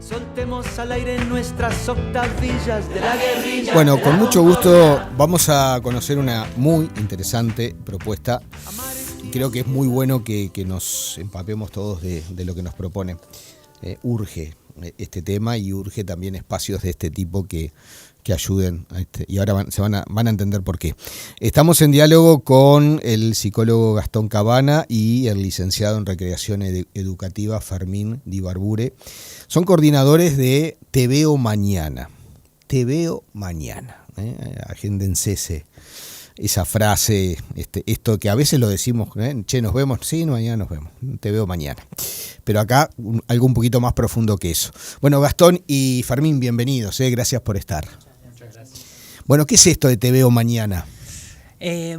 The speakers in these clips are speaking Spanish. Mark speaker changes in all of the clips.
Speaker 1: Soltemos al aire nuestras octavillas de la guerrilla.
Speaker 2: Bueno, con mucho gusto vamos a conocer una muy interesante propuesta. Y creo que es muy bueno que nos empapemos todos de lo que nos propone. Urge este tema y urge también espacios de este tipo que ayuden a y ahora van a entender por qué. Estamos en diálogo con el psicólogo Gastón Cabana y el licenciado en Recreación Educativa Fermín Di Barbure. Son coordinadores de Te Veo Mañana. Te Veo Mañana. Agéndense esa frase, esto que a veces lo decimos, che, nos vemos, sí, mañana nos vemos, te veo mañana. Pero acá algo un poquito más profundo que eso. Bueno, Gastón y Fermín, bienvenidos, gracias por estar.
Speaker 3: Muchas gracias.
Speaker 2: Bueno, ¿qué es esto de Te Veo Mañana?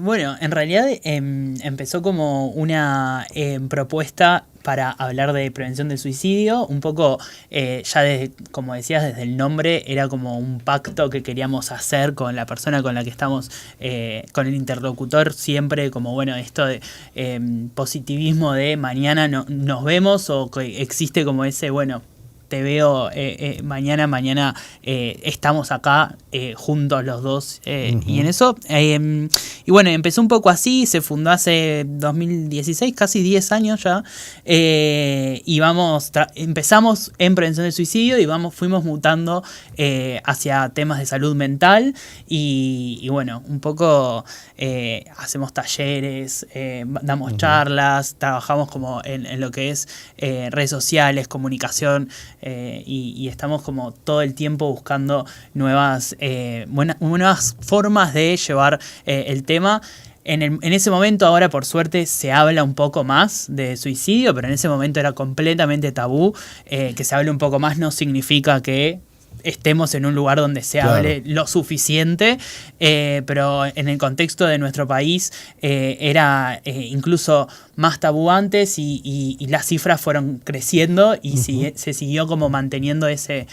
Speaker 3: Bueno, en realidad empezó como una propuesta para hablar de prevención del suicidio, un poco ya desde, como decías, desde el nombre era como un pacto que queríamos hacer con la persona con la que estamos, con el interlocutor, siempre como bueno, esto de positivismo de mañana nos vemos, o que existe como ese, bueno, te veo mañana estamos acá juntos los dos, y en eso y bueno, empezó un poco así, se fundó hace 2016, casi 10 años ya, y empezamos en prevención del suicidio y fuimos mutando hacia temas de salud mental y bueno, un poco hacemos talleres, damos charlas, trabajamos como en lo que es redes sociales, comunicación, y estamos como todo el tiempo buscando nuevas formas de llevar el tema. En ese momento, ahora por suerte se habla un poco más de suicidio, pero en ese momento era completamente tabú. Que se hable un poco más no significa que estemos en un lugar donde se hable lo suficiente, pero en el contexto de nuestro país era incluso más tabú antes y las cifras fueron creciendo y se siguió como manteniendo esa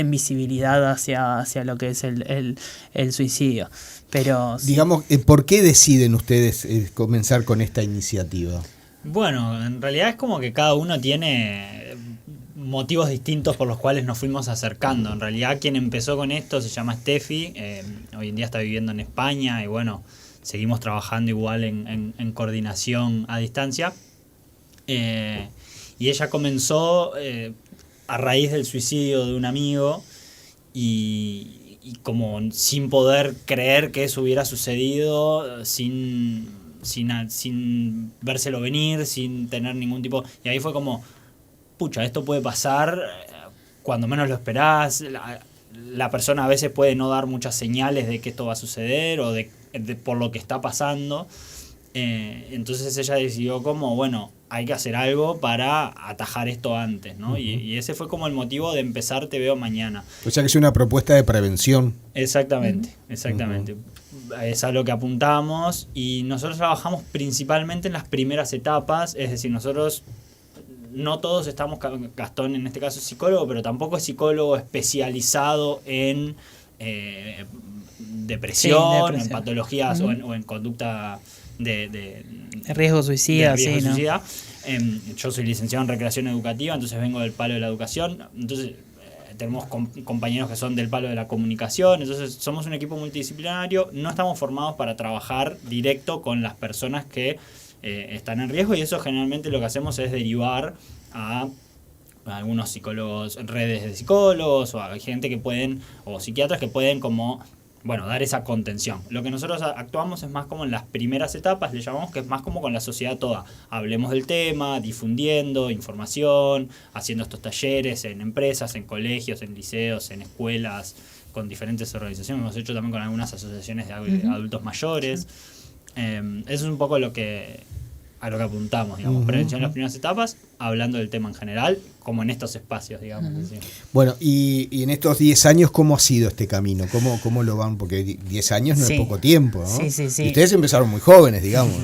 Speaker 3: invisibilidad hacia lo que es el suicidio. Pero
Speaker 2: digamos, ¿por qué deciden ustedes comenzar con esta iniciativa?
Speaker 4: Bueno, en realidad es como que cada uno tiene motivos distintos por los cuales nos fuimos acercando. En realidad quien empezó con esto se llama Steffi, hoy en día está viviendo en España y bueno, seguimos trabajando igual en coordinación a distancia. Y ella comenzó a raíz del suicidio de un amigo y como sin poder creer que eso hubiera sucedido, sin vérselo venir, sin tener ningún tipo... Y ahí fue como, pucha, esto puede pasar cuando menos lo esperás. La persona a veces puede no dar muchas señales de que esto va a suceder o de por lo que está pasando. Entonces ella decidió como, bueno, hay que hacer algo para atajar esto antes, ¿no? Y ese fue como el motivo de empezar Te Veo Mañana.
Speaker 2: O sea que es una propuesta de prevención.
Speaker 4: Exactamente. Es a lo que apuntamos y nosotros trabajamos principalmente en las primeras etapas, es decir, nosotros no todos estamos, Gastón en este caso es psicólogo, pero tampoco es psicólogo especializado en depresión, en patologías o en conducta de
Speaker 3: riesgo suicida.
Speaker 4: ¿No? Yo soy licenciado en Recreación Educativa, entonces vengo del palo de la educación, entonces tenemos compañeros que son del palo de la comunicación, entonces somos un equipo multidisciplinario, no estamos formados para trabajar directo con las personas que están en riesgo y eso generalmente lo que hacemos es derivar a algunos psicólogos, redes de psicólogos o a gente que pueden, o psiquiatras que pueden como, bueno, dar esa contención. Lo que nosotros actuamos es más como en las primeras etapas, le llamamos que es más como con la sociedad toda. Hablemos del tema, difundiendo información, haciendo estos talleres en empresas, en colegios, en liceos, en escuelas, con diferentes organizaciones. Hemos hecho también con algunas asociaciones de adultos mayores. Eso es un poco a lo que apuntamos, digamos, prevención en las primeras etapas, hablando del tema en general, como en estos espacios, digamos. Así.
Speaker 2: Bueno, y en estos 10 años, ¿cómo ha sido este camino? ¿Cómo lo van? Porque 10 años no es poco tiempo, ¿no?
Speaker 3: Sí.
Speaker 2: Y ustedes empezaron muy jóvenes, digamos.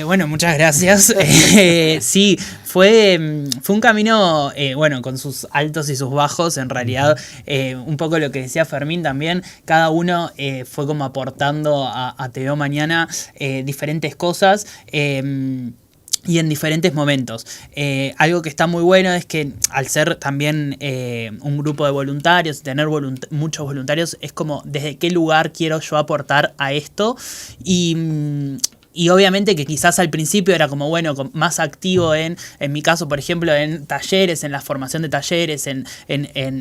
Speaker 3: Bueno, muchas gracias. Sí, fue un camino, bueno, con sus altos y sus bajos, en realidad, un poco lo que decía Fermín también, cada uno fue como aportando a Te Veo Mañana diferentes cosas. y en diferentes momentos. Algo que está muy bueno es que al ser también un grupo de voluntarios, tener muchos voluntarios, es como desde qué lugar quiero yo aportar a esto. Y obviamente que quizás al principio era como, bueno, más activo en mi caso, por ejemplo, en talleres, en la formación de talleres, en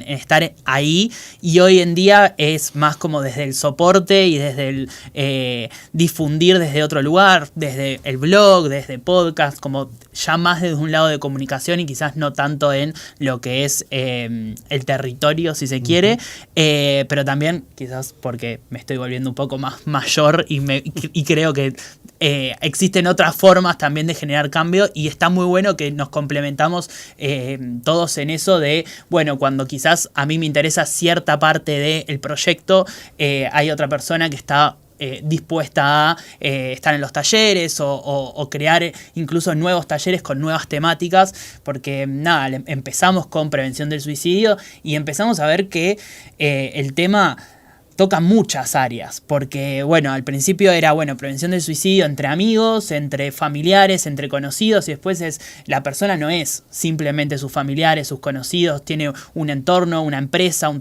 Speaker 3: estar ahí. Y hoy en día es más como desde el soporte y desde el difundir desde otro lugar, desde el blog, desde podcast, como ya más desde un lado de comunicación y quizás no tanto en lo que es el territorio, si se quiere. Pero también quizás porque me estoy volviendo un poco más mayor y creo que existen otras formas también de generar cambio y está muy bueno que nos complementamos todos en eso de, bueno, cuando quizás a mí me interesa cierta parte del proyecto, hay otra persona que está dispuesta a estar en los talleres o crear incluso nuevos talleres con nuevas temáticas, porque nada, empezamos con prevención del suicidio y empezamos a ver que el tema toca muchas áreas, porque bueno, al principio era bueno, prevención del suicidio entre amigos, entre familiares, entre conocidos, y después la persona no es simplemente sus familiares, sus conocidos, tiene un entorno, una empresa,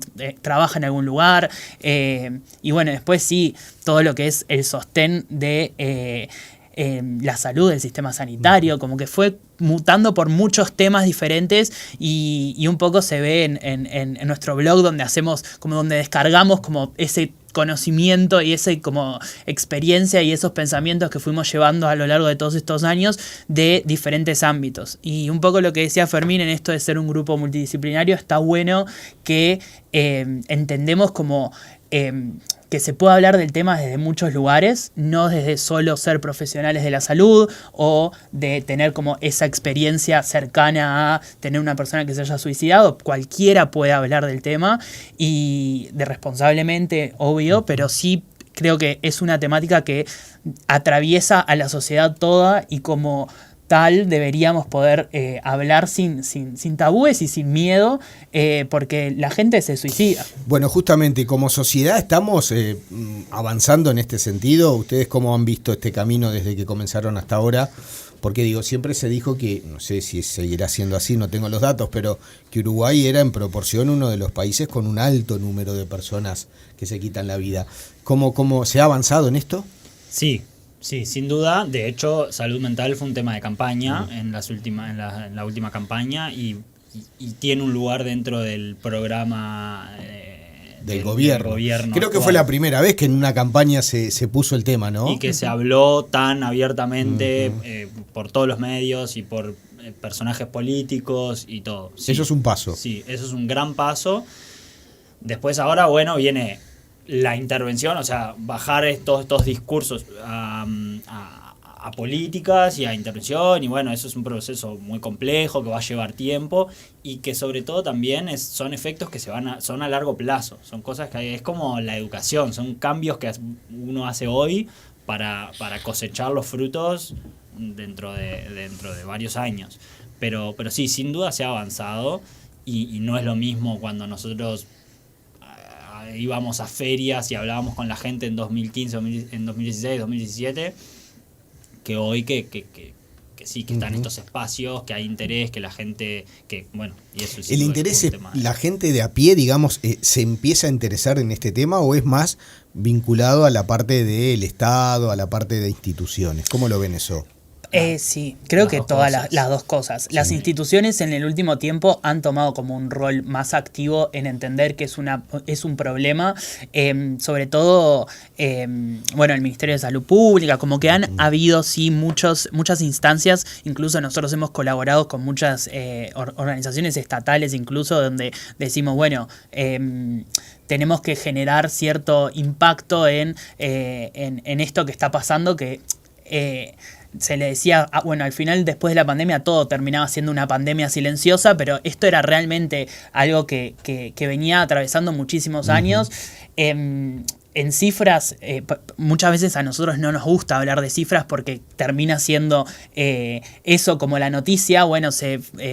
Speaker 3: trabaja en algún lugar, y bueno, después sí, todo lo que es el sostén de la salud del sistema sanitario, como que fue mutando por muchos temas diferentes y un poco se ve en nuestro blog donde hacemos, como donde descargamos como ese conocimiento y esa como experiencia y esos pensamientos que fuimos llevando a lo largo de todos estos años de diferentes ámbitos. Y un poco lo que decía Fermín en esto de ser un grupo multidisciplinario, está bueno que entendemos como que se puede hablar del tema desde muchos lugares, no desde solo ser profesionales de la salud o de tener como esa experiencia cercana a tener una persona que se haya suicidado. Cualquiera puede hablar del tema y de responsablemente, obvio, pero sí creo que es una temática que atraviesa a la sociedad toda y como tal deberíamos poder hablar sin tabúes y sin miedo, porque la gente se suicida.
Speaker 2: Bueno, justamente como sociedad estamos avanzando en este sentido. ¿Ustedes cómo han visto este camino desde que comenzaron hasta ahora? Porque digo, siempre se dijo que, no sé si seguirá siendo así, no tengo los datos, pero que Uruguay era en proporción uno de los países con un alto número de personas que se quitan la vida. ¿Cómo se ha avanzado en esto?
Speaker 4: Sí, sin duda. De hecho, salud mental fue un tema de campaña en la última campaña y tiene un lugar dentro del programa
Speaker 2: del gobierno. Creo que
Speaker 4: actual.
Speaker 2: fue la primera vez que en una campaña se puso el tema, ¿no?
Speaker 4: Y que se habló tan abiertamente por todos los medios y por personajes políticos y todo. Sí,
Speaker 2: eso es un paso.
Speaker 4: Sí, eso es un gran paso. Después ahora, bueno, viene la intervención, o sea, bajar estos discursos a políticas y a intervención, y bueno, eso es un proceso muy complejo que va a llevar tiempo y que sobre todo también son efectos que son a largo plazo, son cosas que es como la educación, son cambios que uno hace hoy para cosechar los frutos dentro de varios años, pero sí, sin duda se ha avanzado y no es lo mismo cuando nosotros íbamos a ferias y hablábamos con la gente en 2015, en 2016, 2017, que hoy que sí, que están estos espacios, que hay interés, que la gente, que bueno, y eso
Speaker 2: ¿El interés es la gente de a pie, digamos, se empieza a interesar en este tema o es más vinculado a la parte del Estado, a la parte de instituciones? ¿Cómo lo ven eso?
Speaker 3: Sí, creo que todas las dos cosas. Las instituciones en el último tiempo han tomado como un rol más activo en entender que es un problema, sobre todo, bueno, el Ministerio de Salud Pública, como que han habido, sí, muchas instancias, incluso nosotros hemos colaborado con muchas organizaciones estatales, incluso donde decimos, bueno, tenemos que generar cierto impacto en esto que está pasando, que se le decía, bueno, al final después de la pandemia todo terminaba siendo una pandemia silenciosa, pero esto era realmente algo que venía atravesando muchísimos años. En cifras, muchas veces a nosotros no nos gusta hablar de cifras porque termina siendo eso como la noticia. Bueno,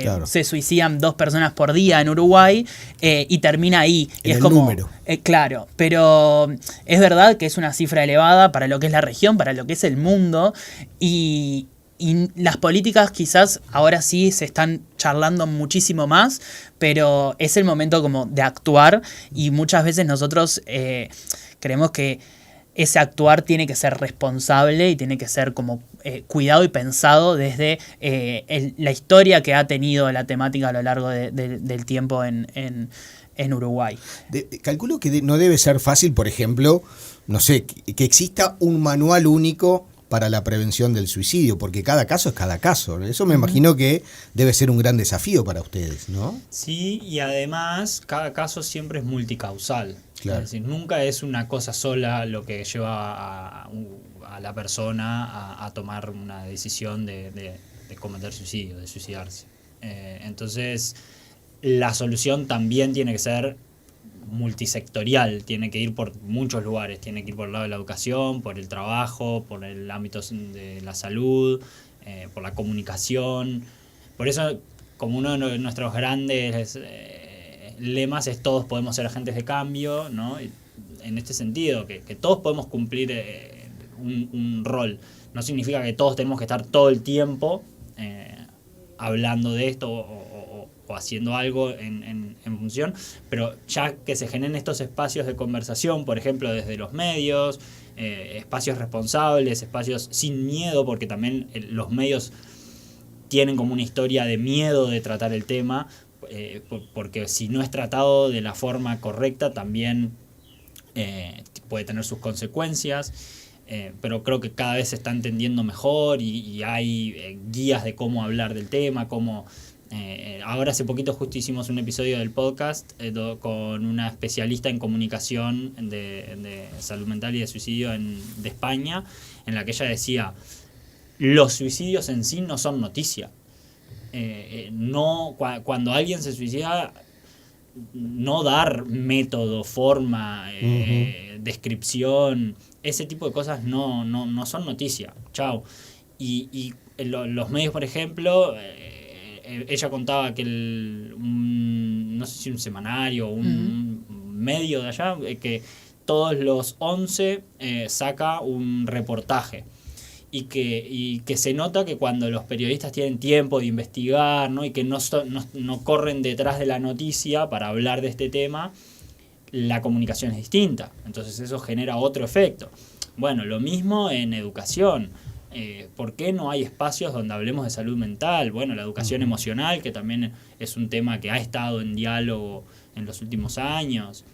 Speaker 3: claro, se suicidan 2 personas por día en Uruguay y termina ahí.
Speaker 2: En
Speaker 3: y es
Speaker 2: el
Speaker 3: como
Speaker 2: número.
Speaker 3: Claro, pero es verdad que es una cifra elevada para lo que es la región, para lo que es el mundo y y las políticas quizás ahora sí se están charlando muchísimo más, pero es el momento como de actuar y muchas veces nosotros creemos que ese actuar tiene que ser responsable y tiene que ser como cuidado y pensado desde la historia que ha tenido la temática a lo largo del tiempo en Uruguay.
Speaker 2: Calculo que no debe ser fácil, por ejemplo, no sé, que exista un manual único para la prevención del suicidio, porque cada caso es cada caso. Eso me imagino que debe ser un gran desafío para ustedes, ¿no?
Speaker 4: Sí, y además cada caso siempre es multicausal.
Speaker 2: Claro.
Speaker 4: Es decir, nunca es una cosa sola lo que lleva a la persona a tomar una decisión de cometer suicidio, de suicidarse. Entonces, la solución también tiene que ser multisectorial, tiene que ir por muchos lugares, tiene que ir por el lado de la educación, por el trabajo, por el ámbito de la salud, por la comunicación. Por eso, como uno de nuestros grandes lemas es todos podemos ser agentes de cambio, ¿no? En este sentido, que todos podemos cumplir un rol. No significa que todos tenemos que estar todo el tiempo hablando de esto o haciendo algo en función, pero ya que se generen estos espacios de conversación, por ejemplo, desde los medios, espacios responsables, espacios sin miedo, porque también los medios tienen como una historia de miedo de tratar el tema, porque si no es tratado de la forma correcta también puede tener sus consecuencias. Pero creo que cada vez se está entendiendo mejor y hay guías de cómo hablar del tema, cómo... ahora hace poquito justo hicimos un episodio del podcast con una especialista en comunicación de salud mental y de suicidio de España, en la que ella decía, los suicidios en sí no son noticia. Cuando alguien se suicida, no dar método, forma, descripción, ese tipo de cosas no son noticia. Chao. Y los medios, por ejemplo, ella contaba que no sé si un semanario o un medio de allá, que todos los 11 saca un reportaje. Y que se nota que cuando los periodistas tienen tiempo de investigar, ¿no? Y que no corren detrás de la noticia para hablar de este tema, la comunicación es distinta. Entonces eso genera otro efecto. Bueno, lo mismo en educación. ¿Por qué no hay espacios donde hablemos de salud mental? Bueno, la educación emocional, que también es un tema que ha estado en diálogo en los últimos años.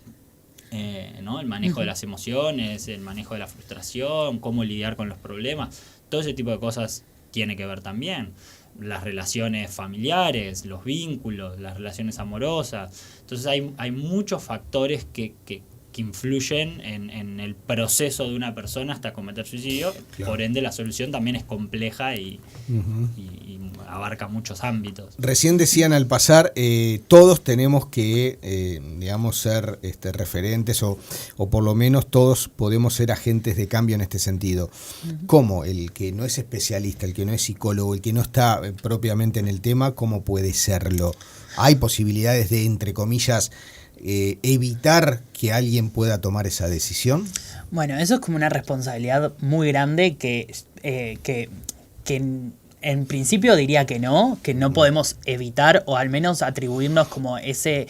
Speaker 4: ¿No? El manejo de las emociones, el manejo de la frustración, cómo lidiar con los problemas, todo ese tipo de cosas tiene que ver también. Las relaciones familiares, los vínculos, las relaciones amorosas. Entonces hay muchos factores que influyen en el proceso de una persona hasta cometer suicidio. Claro. Por ende, la solución también es compleja y abarca muchos ámbitos.
Speaker 2: Recién decían al pasar, todos tenemos que, digamos, ser referentes o por lo menos todos podemos ser agentes de cambio en este sentido. ¿Cómo el que no es especialista, el que no es psicólogo, el que no está propiamente en el tema, cómo puede serlo? ¿Hay posibilidades de, entre comillas, evitar que alguien pueda tomar esa decisión?
Speaker 3: Bueno, eso es como una responsabilidad muy grande que en principio diría que no podemos evitar o al menos atribuirnos como ese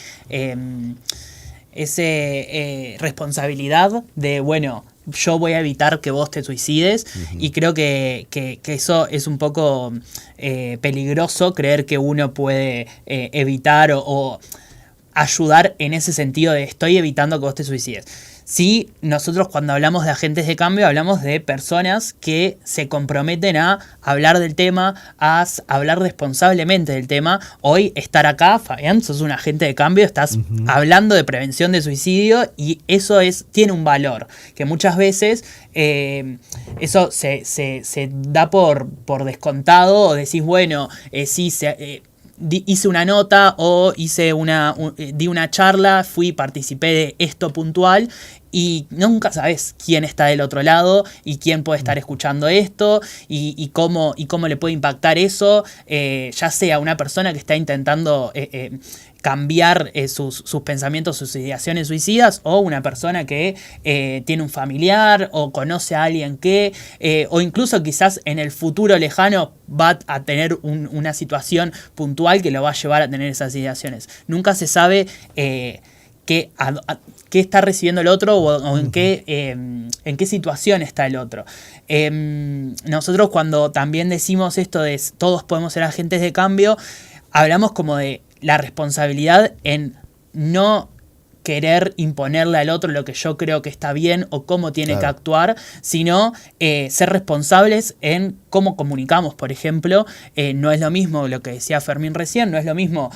Speaker 3: responsabilidad de, bueno, yo voy a evitar que vos te suicides. Y creo que eso es un poco peligroso, creer que uno puede evitar o ayudar en ese sentido de estoy evitando que vos te suicides. Sí, nosotros cuando hablamos de agentes de cambio hablamos de personas que se comprometen a hablar del tema, a hablar responsablemente del tema. Hoy estar acá, Fabián, sos un agente de cambio, estás hablando de prevención de suicidio y eso tiene un valor que muchas veces eso se da por descontado o decís, bueno, sí, hice una nota o di una charla, participé de esto puntual y nunca sabes quién está del otro lado y quién puede estar escuchando esto y cómo le puede impactar eso, ya sea una persona que está intentando cambiar sus pensamientos, sus ideaciones suicidas, o una persona que tiene un familiar o conoce a alguien que, o incluso quizás en el futuro lejano va a tener una situación puntual que lo va a llevar a tener esas ideaciones. Nunca se sabe qué está recibiendo el otro o en qué situación está el otro. Nosotros cuando también decimos esto de todos podemos ser agentes de cambio, hablamos como de la responsabilidad en no querer imponerle al otro lo que yo creo que está bien o cómo tiene que actuar, sino ser responsables en cómo comunicamos, por ejemplo. No es lo mismo lo que decía Fermín recién, no es lo mismo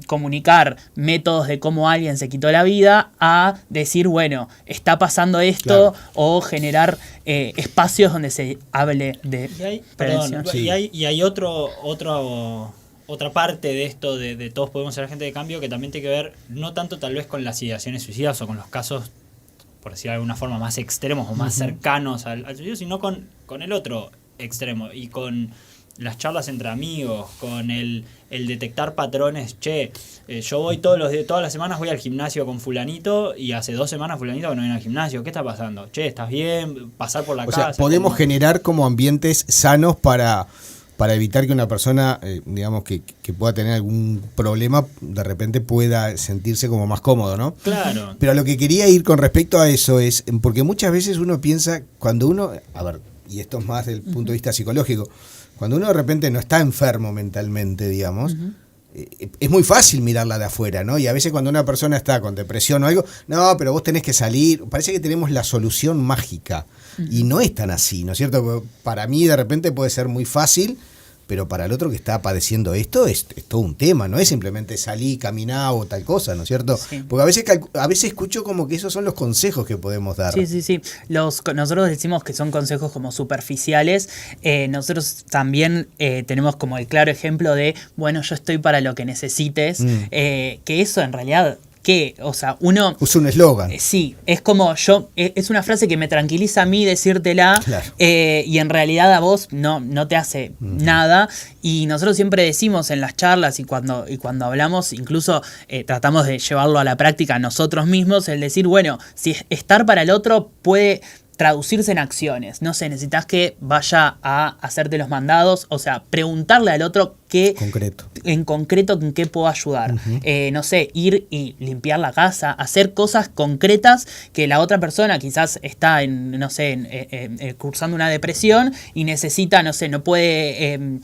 Speaker 3: comunicar métodos de cómo alguien se quitó la vida a decir, bueno, está pasando esto, o generar espacios donde se hable de prevención.
Speaker 4: Y hay otra parte de esto de todos podemos ser agentes de cambio que también tiene que ver no tanto tal vez con las ideaciones suicidas o con los casos, por decir de alguna forma, más extremos o más cercanos al suicidio, sino con el otro extremo y con las charlas entre amigos, con el detectar patrones. Yo voy todas las semanas voy al gimnasio con fulanito y hace 2 semanas fulanito que no viene al gimnasio. ¿Qué está pasando? ¿Estás bien? Pasar por la casa.
Speaker 2: O sea, podemos generar como ambientes sanos para evitar que una persona, digamos, que pueda tener algún problema, de repente pueda sentirse como más cómodo, ¿no?
Speaker 4: Claro.
Speaker 2: Pero a lo que quería ir con respecto a eso es, porque muchas veces uno piensa, cuando uno, a ver, y esto es más del punto de vista psicológico, cuando uno de repente no está enfermo mentalmente, digamos, es muy fácil mirarla de afuera, ¿no? Y a veces cuando una persona está con depresión o algo, no, pero vos tenés que salir, parece que tenemos la solución mágica, y no es tan así, ¿no es cierto? Para mí de repente puede ser muy fácil, pero para el otro que está padeciendo esto es todo un tema, no es simplemente salir, caminar o tal cosa, ¿no es cierto? Sí. Porque a veces escucho como que esos son los consejos que podemos dar.
Speaker 3: Sí. Nosotros decimos que son consejos como superficiales. Nosotros también tenemos como el claro ejemplo de, bueno, yo estoy para lo que necesites, que eso en realidad... ¿Qué? O sea, uno...
Speaker 2: Usa un eslogan.
Speaker 3: Sí, es como es una frase que me tranquiliza a mí decírtela, claro. Y en realidad a vos no te hace nada. Y nosotros siempre decimos en las charlas y cuando hablamos, incluso tratamos de llevarlo a la práctica nosotros mismos, el decir, bueno, si estar para el otro puede traducirse en acciones. No sé, necesitas que vaya a hacerte los mandados, o sea, preguntarle al otro en concreto en qué puedo ayudar. No sé, ir y limpiar la casa, hacer cosas concretas que la otra persona quizás está cursando una depresión y necesita, no sé, no puede...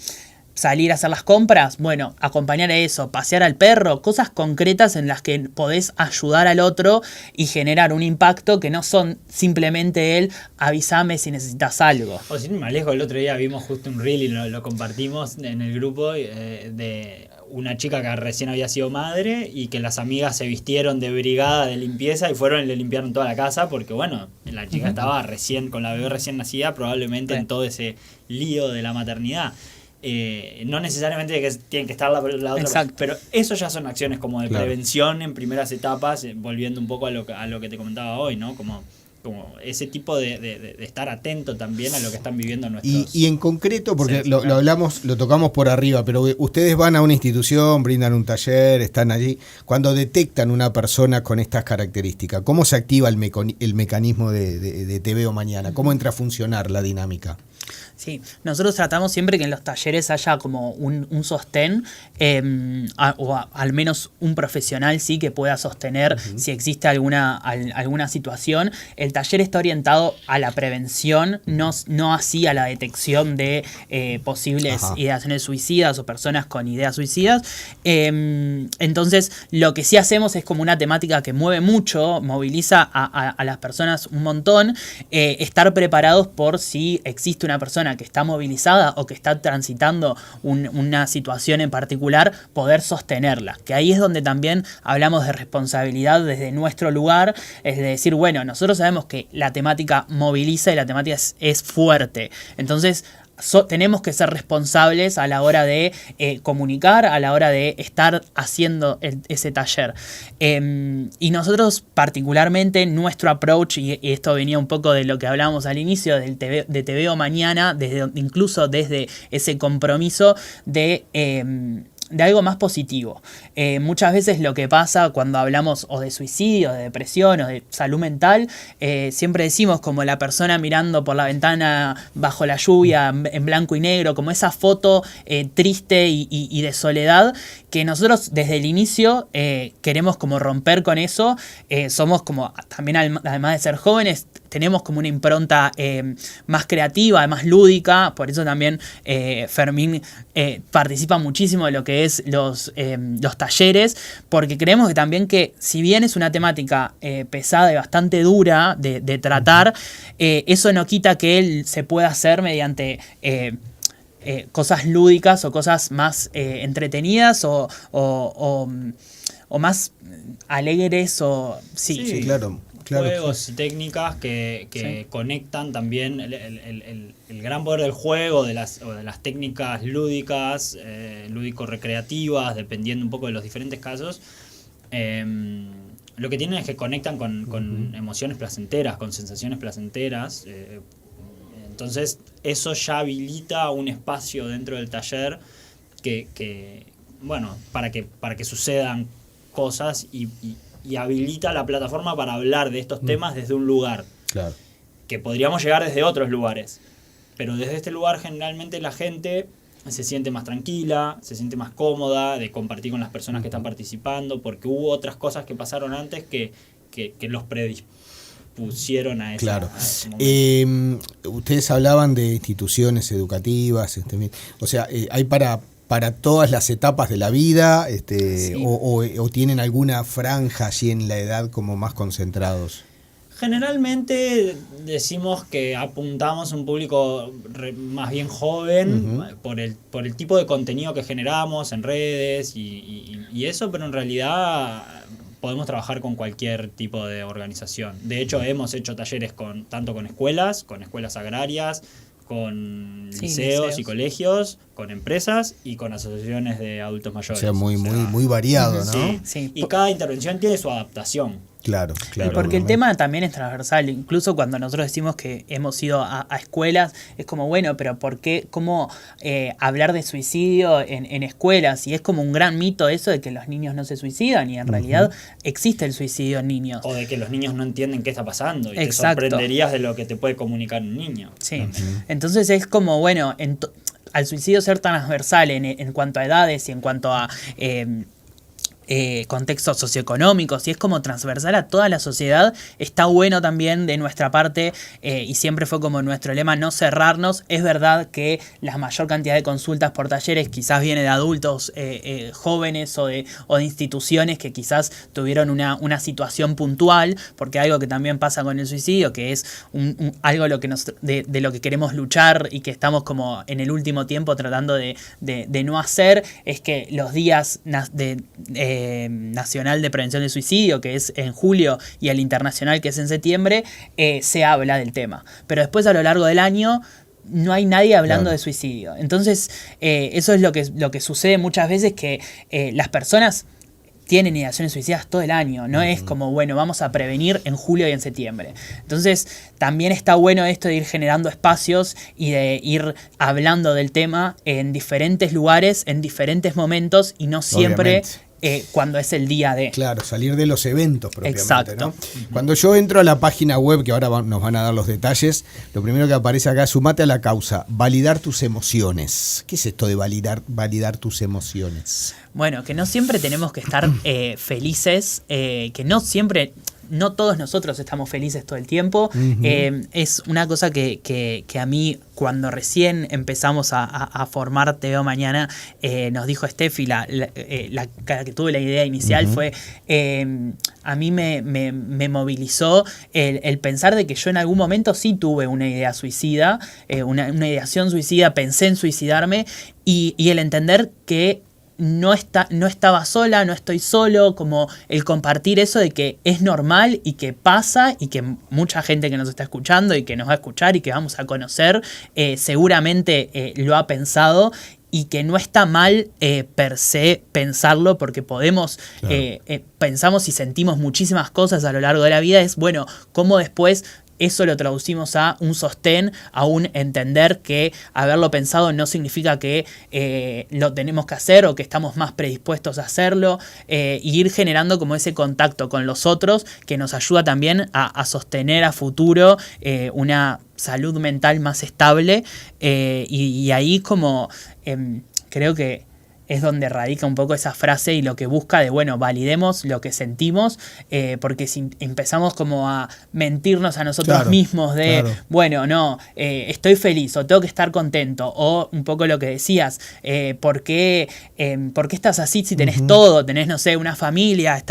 Speaker 3: salir a hacer las compras, bueno, acompañar a eso, pasear al perro, cosas concretas en las que podés ayudar al otro y generar un impacto que no son simplemente avísame si necesitas algo.
Speaker 4: O sin ir más lejos, el otro día vimos justo un reel y lo compartimos en el grupo de una chica que recién había sido madre y que las amigas se vistieron de brigada de limpieza y fueron y le limpiaron toda la casa porque, bueno, la chica estaba con la bebé recién nacida, probablemente en todo ese lío de la maternidad. No necesariamente tienen que estar la otra persona, pero eso ya son acciones como de prevención en primeras etapas, volviendo un poco a lo que te comentaba hoy, ¿no? Como ese tipo de estar atento también a lo que están viviendo nuestros...
Speaker 2: Y en concreto, porque lo hablamos, lo tocamos por arriba, pero ustedes van a una institución, brindan un taller, están allí, cuando detectan una persona con estas características, ¿cómo se activa el mecanismo de Te Veo Mañana? ¿Cómo entra a funcionar la dinámica?
Speaker 3: Sí, nosotros tratamos siempre que en los talleres haya como un sostén, o al menos un profesional sí que pueda sostener si existe alguna situación. El taller está orientado a la prevención, no así a la detección de posibles ideaciones suicidas o personas con ideas suicidas. Entonces, lo que sí hacemos es como una temática que mueve mucho, moviliza a las personas un montón, estar preparados por si existe una persona que está movilizada o que está transitando una situación en particular, poder sostenerla. Que ahí es donde también hablamos de responsabilidad desde nuestro lugar, es de decir, bueno, nosotros sabemos que la temática moviliza y la temática es fuerte. Entonces, tenemos que ser responsables a la hora de comunicar, a la hora de estar haciendo ese taller. Y nosotros particularmente, nuestro approach, y esto venía un poco de lo que hablábamos al inicio, de Te Veo Mañana, incluso desde ese compromiso de algo más positivo. Muchas veces lo que pasa cuando hablamos o de suicidio, de depresión o de salud mental, siempre decimos como la persona mirando por la ventana bajo la lluvia en blanco y negro, como esa foto triste y de soledad, que nosotros desde el inicio queremos como romper con eso. Somos como, también además de ser jóvenes, tenemos como una impronta más creativa, más lúdica, por eso también Fermín participa muchísimo de lo que es los talleres, porque creemos que también que si bien es una temática pesada y bastante dura de tratar, eso no quita que él se pueda hacer mediante cosas lúdicas o cosas más entretenidas o más alegres o
Speaker 2: Sí, claro.
Speaker 4: Juegos y técnicas que conectan también el gran poder del juego, de las técnicas lúdicas, lúdico-recreativas, dependiendo un poco de los diferentes casos. Lo que tienen es que conectan con emociones placenteras, con sensaciones placenteras. Entonces eso ya habilita un espacio dentro del taller para que sucedan cosas y habilita la plataforma para hablar de estos temas desde un lugar.
Speaker 2: Claro.
Speaker 4: Que podríamos llegar desde otros lugares. Pero desde este lugar generalmente la gente se siente más tranquila, se siente más cómoda de compartir con las personas que están participando, porque hubo otras cosas que pasaron antes que los predispusieron a eso.
Speaker 2: Claro.
Speaker 4: A ese momento.
Speaker 2: Ustedes hablaban de instituciones educativas, o sea, hay para todas las etapas de la vida,
Speaker 3: Sí.
Speaker 2: o tienen alguna franja allí en la edad como más concentrados.
Speaker 4: Generalmente decimos que apuntamos a un público más bien joven, por el tipo de contenido que generamos en redes y eso, pero en realidad podemos trabajar con cualquier tipo de organización. De hecho, hemos hecho talleres tanto con escuelas agrarias, con liceos y colegios, con empresas y con asociaciones de adultos mayores.
Speaker 2: O sea, muy variado, ¿no?
Speaker 4: Sí.
Speaker 3: Sí.
Speaker 4: Y cada intervención tiene su adaptación.
Speaker 2: Claro.
Speaker 3: Y porque el tema también es transversal. Incluso cuando nosotros decimos que hemos ido a escuelas, es como, bueno, pero ¿por qué? ¿Cómo hablar de suicidio en escuelas? Y es como un gran mito eso de que los niños no se suicidan, y en realidad existe el suicidio en niños.
Speaker 4: O de que los niños no entienden qué está pasando. Y
Speaker 3: Exacto.
Speaker 4: te sorprenderías de lo que te puede comunicar un niño.
Speaker 3: Sí. Entonces es como, bueno, al suicidio ser transversal en cuanto a edades y en cuanto a contextos socioeconómicos, y es como transversal a toda la sociedad, está bueno también de nuestra parte, y siempre fue como nuestro lema, no cerrarnos. Es verdad que la mayor cantidad de consultas por talleres quizás viene de adultos jóvenes o de instituciones que quizás tuvieron una situación puntual, porque algo que también pasa con el suicidio, que es algo de lo que queremos luchar y que estamos como en el último tiempo tratando de no hacer, es que los días nacional de prevención del suicidio, que es en julio, y el internacional, que es en septiembre, se habla del tema. Pero después, a lo largo del año, no hay nadie hablando de suicidio. Entonces, eso es lo que sucede muchas veces, que las personas tienen ideaciones suicidas todo el año. No es como, bueno, vamos a prevenir en julio y en septiembre. Entonces, también está bueno esto de ir generando espacios y de ir hablando del tema en diferentes lugares, en diferentes momentos, y no siempre cuando es el día de.
Speaker 2: Claro, salir de los eventos propiamente.
Speaker 3: Exacto.
Speaker 2: ¿No? Cuando yo entro a la página web, que ahora nos van a dar los detalles, lo primero que aparece acá, sumate a la causa, validar tus emociones. ¿Qué es esto de validar tus emociones?
Speaker 3: Bueno, que no siempre tenemos que estar felices, que no todos nosotros estamos felices todo el tiempo. Es una cosa que a mí, cuando recién empezamos a formar Te Veo Mañana, nos dijo Steffi, la que tuve la idea inicial, fue, a mí me movilizó el pensar de que yo en algún momento sí tuve una idea suicida, una ideación suicida, pensé en suicidarme, y el entender que no estaba sola, no estoy solo, como el compartir eso de que es normal y que pasa y que mucha gente que nos está escuchando y que nos va a escuchar y que vamos a conocer seguramente lo ha pensado y que no está mal per se pensarlo porque podemos, pensamos y sentimos muchísimas cosas a lo largo de la vida, es bueno, cómo después eso lo traducimos a un sostén, a un entender que haberlo pensado no significa que lo tenemos que hacer o que estamos más predispuestos a hacerlo, y ir generando como ese contacto con los otros que nos ayuda también a sostener a futuro una salud mental más estable, y ahí como creo que es donde radica un poco esa frase y lo que busca de, bueno, validemos lo que sentimos, porque si empezamos como a mentirnos a nosotros mismos de, bueno, no, estoy feliz o tengo que estar contento, o un poco lo que decías, ¿por qué estás así si tenés todo? Tenés, no sé, una familia,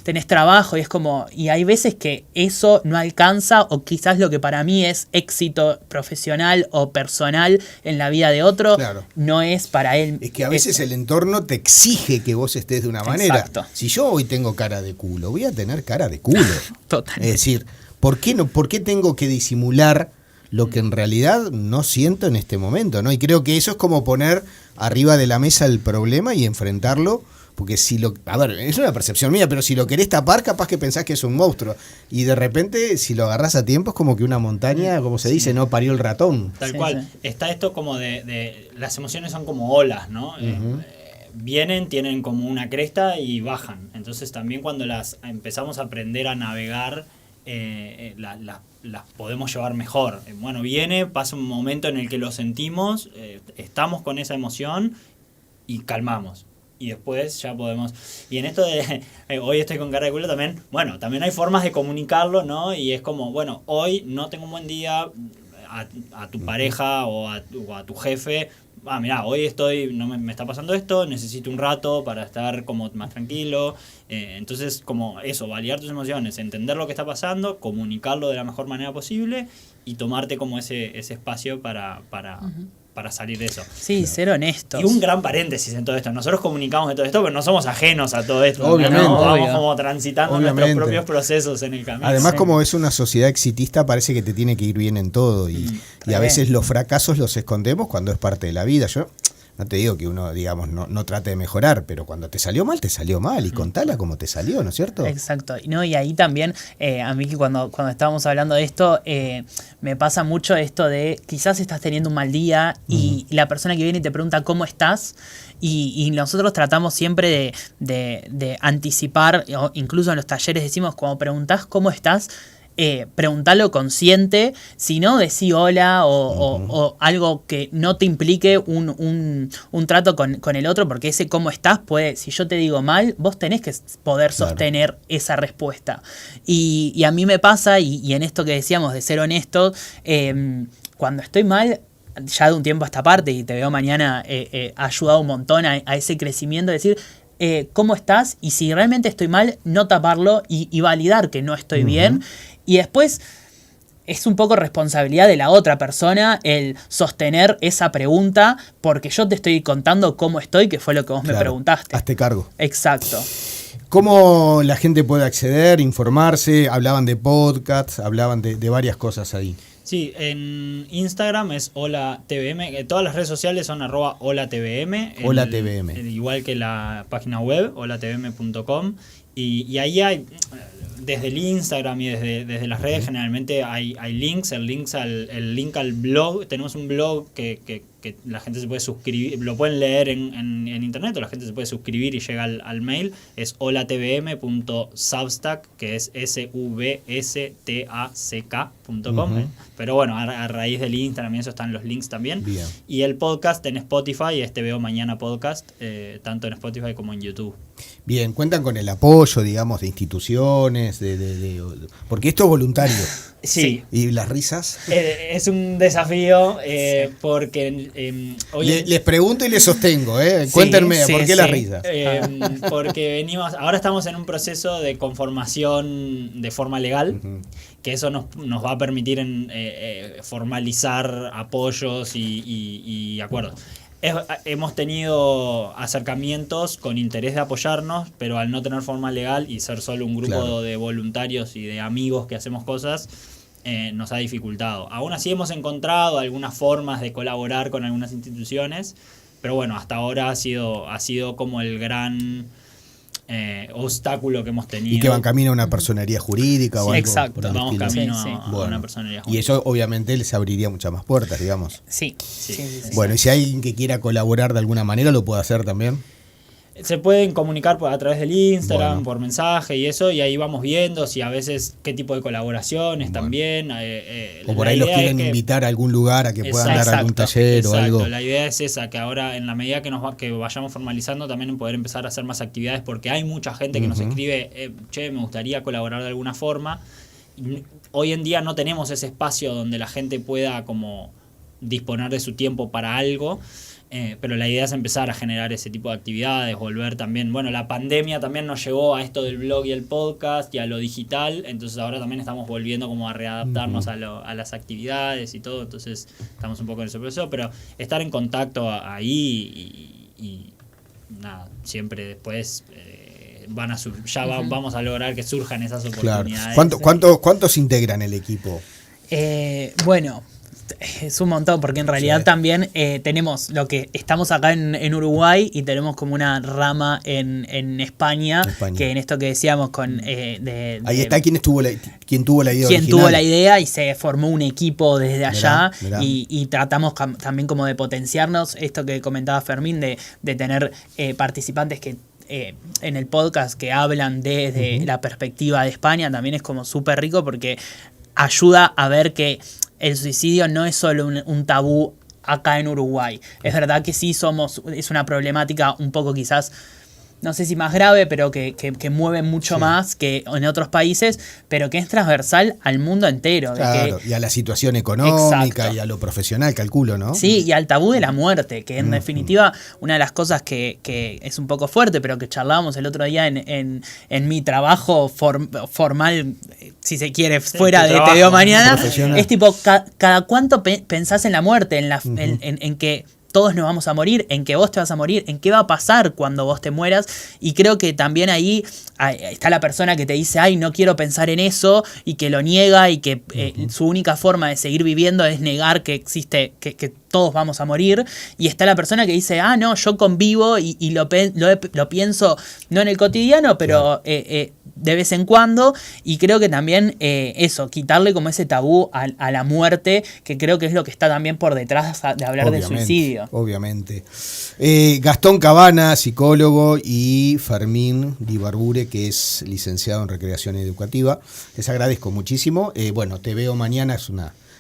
Speaker 3: tenés trabajo, y es como, y hay veces que eso no alcanza, o quizás lo que para mí es éxito profesional o personal en la vida de otro, no es para él.
Speaker 2: Es que a veces el entorno te exige que vos estés de una manera.
Speaker 3: Exacto.
Speaker 2: Si yo hoy tengo cara de culo, voy a tener cara de culo.
Speaker 3: Totalmente.
Speaker 2: Es decir, ¿por qué tengo que disimular lo que en realidad no siento en este momento, ¿no? Y creo que eso es como poner arriba de la mesa el problema y enfrentarlo. Porque a ver, es una percepción mía, pero si lo querés tapar, capaz que pensás que es un monstruo. Y de repente, si lo agarrás a tiempo, es como que una montaña, como se dice, no parió el ratón.
Speaker 4: Tal cual. Sí. Está esto como de las emociones son como olas, ¿no? Vienen, tienen como una cresta y bajan. Entonces también cuando las empezamos a aprender a navegar, las podemos llevar mejor. Bueno, pasa un momento en el que lo sentimos, estamos con esa emoción y calmamos. Y después ya podemos... Y en esto de hoy estoy con cara de culo también, bueno, también hay formas de comunicarlo, ¿no? Y es como, bueno, hoy no tengo un buen día, a tu pareja o a tu jefe, mirá, hoy no me está pasando esto, necesito un rato para estar como más tranquilo. Entonces, como eso, validar tus emociones, entender lo que está pasando, comunicarlo de la mejor manera posible y tomarte como ese espacio para salir de eso.
Speaker 3: Sí, ser honestos.
Speaker 4: Y un gran paréntesis en todo esto. Nosotros comunicamos de todo esto, pero no somos ajenos a todo esto.
Speaker 2: Obviamente.
Speaker 4: ¿No? Vamos como transitando nuestros propios procesos en el camino.
Speaker 2: Además, como es una sociedad exitista, parece que te tiene que ir bien en todo. Y a veces los fracasos los escondemos cuando es parte de la vida. Yo no te digo que uno, digamos, no trate de mejorar, pero cuando te salió mal, y contala como te salió, ¿no es cierto?
Speaker 3: Exacto. No, y ahí también, a mí que cuando estábamos hablando de esto, me pasa mucho esto de quizás estás teniendo un mal día y la persona que viene y te pregunta cómo estás, y nosotros tratamos siempre de anticipar, o incluso en los talleres decimos, cuando preguntás cómo estás, preguntalo consciente, si no, decí hola o algo que no te implique un trato con el otro, porque ese cómo estás puede, si yo te digo mal, vos tenés que poder sostener esa respuesta. Y a mí me pasa, y en esto que decíamos de ser honestos, cuando estoy mal, ya de un tiempo a esta parte, y te veo mañana, ha ayudado un montón a ese crecimiento, de decir, ¿cómo estás? Y si realmente estoy mal, no taparlo y validar que no estoy bien. Y después es un poco responsabilidad de la otra persona el sostener esa pregunta, porque yo te estoy contando cómo estoy, que fue lo que vos me preguntaste.
Speaker 2: Hazte cargo.
Speaker 3: Exacto.
Speaker 2: ¿Cómo la gente puede acceder, informarse? Hablaban de podcasts, hablaban de varias cosas ahí.
Speaker 4: Sí, en Instagram es HolaTVM, todas las redes sociales son @HolaTVM.
Speaker 2: HolaTVM.
Speaker 4: Igual que la página web, holatvm.com. Y ahí hay, desde el Instagram y desde las redes, generalmente hay links, el link al blog. Tenemos un blog que la gente se puede suscribir, lo pueden leer en internet, o la gente se puede suscribir y llega al mail. Es holatvm.substack, que es substack.com. Pero bueno, a raíz del Instagram y eso están los links también.
Speaker 2: Bien.
Speaker 4: Y el podcast en Spotify, Veo Mañana Podcast, tanto en Spotify como en YouTube.
Speaker 2: Bien, cuentan con el apoyo, digamos, de instituciones, porque esto es voluntario.
Speaker 4: Sí.
Speaker 2: ¿Y las risas?
Speaker 4: Es un desafío, porque hoy...
Speaker 2: Les pregunto y les sostengo, cuéntenme, ¿por qué las risas?
Speaker 4: Porque ahora estamos en un proceso de conformación de forma legal, que eso nos va a permitir formalizar apoyos y acuerdos. hemos tenido acercamientos con interés de apoyarnos, pero al no tener forma legal y ser solo un grupo
Speaker 2: Claro.
Speaker 4: de voluntarios y de amigos que hacemos cosas, nos ha dificultado. Aún así hemos encontrado algunas formas de colaborar con algunas instituciones, pero bueno, hasta ahora ha sido como el gran obstáculo que hemos tenido.
Speaker 2: Y que van camino a una personería jurídica o
Speaker 3: Sí,
Speaker 2: algo
Speaker 3: exacto.
Speaker 2: por el
Speaker 4: Vamos
Speaker 2: estilo.
Speaker 4: camino
Speaker 3: Sí, sí.
Speaker 4: a
Speaker 2: Bueno.
Speaker 4: una personería
Speaker 2: Y
Speaker 4: jurídica.
Speaker 2: eso obviamente les abriría muchas más puertas, digamos.
Speaker 3: Sí, sí, sí, sí.
Speaker 2: Bueno, y si hay alguien que quiera colaborar de alguna manera, lo puede hacer también.
Speaker 4: Se pueden comunicar a través del Instagram,
Speaker 2: Bueno.
Speaker 4: por mensaje y eso, y ahí vamos viendo si a veces qué tipo de colaboraciones
Speaker 2: Bueno.
Speaker 4: también.
Speaker 2: O por ahí los quieren invitar a algún lugar a que puedan dar algún taller o algo.
Speaker 4: La idea es esa, que ahora en la medida que que vayamos formalizando también poder empezar a hacer más actividades, porque hay mucha gente que nos escribe, che, me gustaría colaborar de alguna forma. Y hoy en día no tenemos ese espacio donde la gente pueda como disponer de su tiempo para algo. Pero la idea es empezar a generar ese tipo de actividades, volver también, bueno, la pandemia también nos llevó a esto del blog y el podcast y a lo digital, entonces ahora también estamos volviendo como a readaptarnos a las actividades y todo, entonces estamos un poco en ese proceso, pero estar en contacto ahí y nada, siempre después vamos a lograr que surjan esas
Speaker 2: Claro.
Speaker 4: oportunidades.
Speaker 2: ¿Cuántos integran el equipo?
Speaker 3: Bueno, es un montón, porque en realidad
Speaker 2: Sí.
Speaker 3: también tenemos lo que estamos acá en Uruguay y tenemos como una rama en España, que en esto que decíamos con
Speaker 2: Ahí está quien tuvo la idea
Speaker 3: quien
Speaker 2: original.
Speaker 3: tuvo la idea y se formó un equipo desde allá.
Speaker 2: Mirá.
Speaker 3: Y tratamos también como de potenciarnos esto que comentaba Fermín, de tener participantes que en el podcast que hablan desde la perspectiva de España. También es como súper rico porque ayuda a ver que el suicidio no es solo un tabú acá en Uruguay. Es verdad que sí es una problemática un poco quizás, no sé si más grave, pero que mueve mucho más que en otros países, pero que es transversal al mundo entero.
Speaker 2: Claro, y a la situación económica.
Speaker 3: Exacto.
Speaker 2: Y a lo profesional, calculo, ¿no?
Speaker 3: Sí, y al tabú de la muerte, que en definitiva una de las cosas que es un poco fuerte, pero que charlábamos el otro día en mi trabajo formal, si se quiere, fuera
Speaker 4: tu
Speaker 3: de
Speaker 4: trabajo,
Speaker 3: Te Veo Mañana,
Speaker 2: profesional.
Speaker 3: es tipo, cada cuánto pensás en la muerte, en que todos nos vamos a morir, en que vos te vas a morir, en qué va a pasar cuando vos te mueras. Y creo que también ahí está la persona que te dice, ay, no quiero pensar en eso, y que lo niega, y que su única forma de seguir viviendo es negar que existe, que todos vamos a morir. Y está la persona que dice, no, yo convivo y lo pienso, no en el cotidiano, pero de vez en cuando. Y creo que también eso, quitarle como ese tabú a la muerte, que creo que es lo que está también por detrás de hablar del suicidio.
Speaker 2: Obviamente. Gastón Cabana, psicólogo, y Fermín Di Barbure, que es licenciado en recreación educativa. Les agradezco muchísimo. Bueno, Te Veo Mañana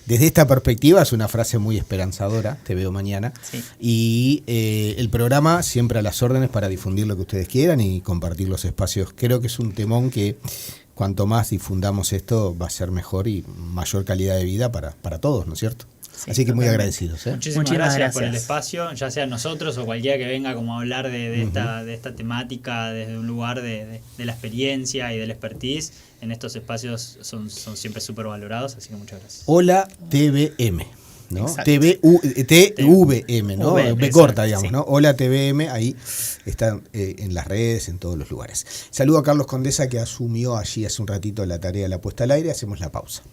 Speaker 2: desde esta perspectiva es una frase muy esperanzadora, Te Veo Mañana.
Speaker 3: Sí.
Speaker 2: Y el programa siempre a las órdenes para difundir lo que ustedes quieran y compartir los espacios. Creo que es un temón que cuanto más difundamos esto va a ser mejor y mayor calidad de vida para todos, ¿no es cierto?
Speaker 3: Sí,
Speaker 2: Así que muy
Speaker 3: totalmente.
Speaker 2: agradecidos.
Speaker 4: Muchísimas
Speaker 3: Muchísimas
Speaker 4: gracias por el
Speaker 3: gracias.
Speaker 4: espacio, ya sea nosotros o cualquiera que venga como a hablar de esta temática desde un lugar de la experiencia y del expertise. En estos espacios son siempre súper valorados, así que muchas gracias.
Speaker 2: Hola TVM, ¿no?
Speaker 3: Exacto.
Speaker 2: TVM, ¿no?
Speaker 3: VM,
Speaker 2: B corta,
Speaker 3: exacto,
Speaker 2: digamos,
Speaker 3: sí.
Speaker 2: ¿no? Hola TVM, ahí están en las redes, en todos los lugares. Saludo a Carlos Condesa, que asumió allí hace un ratito la tarea de la puesta al aire. Hacemos la pausa.